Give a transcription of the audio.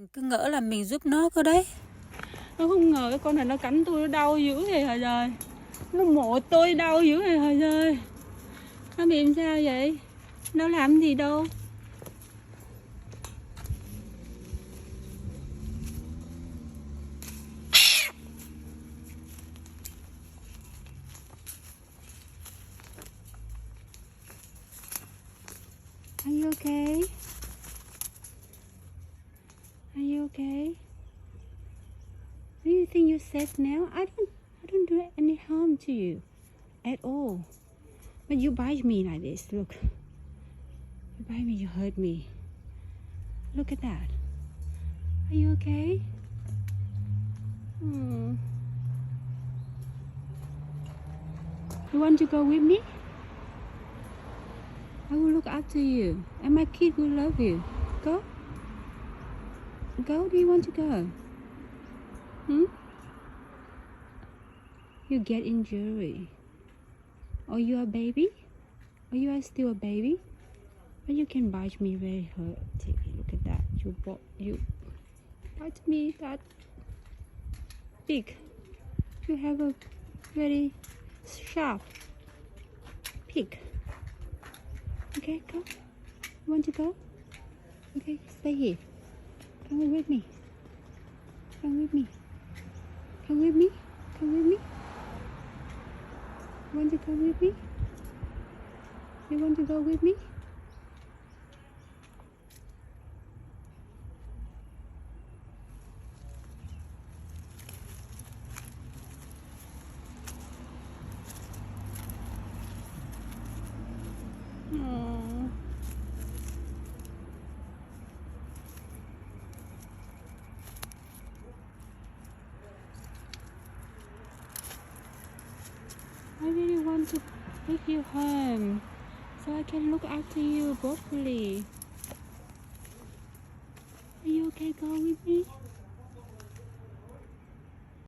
Mình cứ ngỡ là mình giúp nó cơ đấy. Nó không ngờ cái con này nó cắn tôi, nó đau dữ vậy hả trời. Nó mổ tôi đau dữ vậy hả trời. Nó bị làm sao vậy? Nó làm gì đâu. Are you okay? Are you okay? Do you think you're safe now? I don't do any harm to you at all. But you bite me like this. Look. You bite me, you hurt me. Look at that. Are you okay? You want to go with me? I will look after you. And my kid will love you. Go. Go, do you want to go? You get injury. Or you are a baby? Or you are still a baby? But you can bite me very hurt. Look at that. You bite me that big. You have a very sharp beak. Okay, come. You want to go? Okay, stay here. Come with me. Come with me. Come with me. Come with me. You want to come with me? You want to go with me? Aww. I really want to take you home so I can look after you properly. Are you okay? Go with me.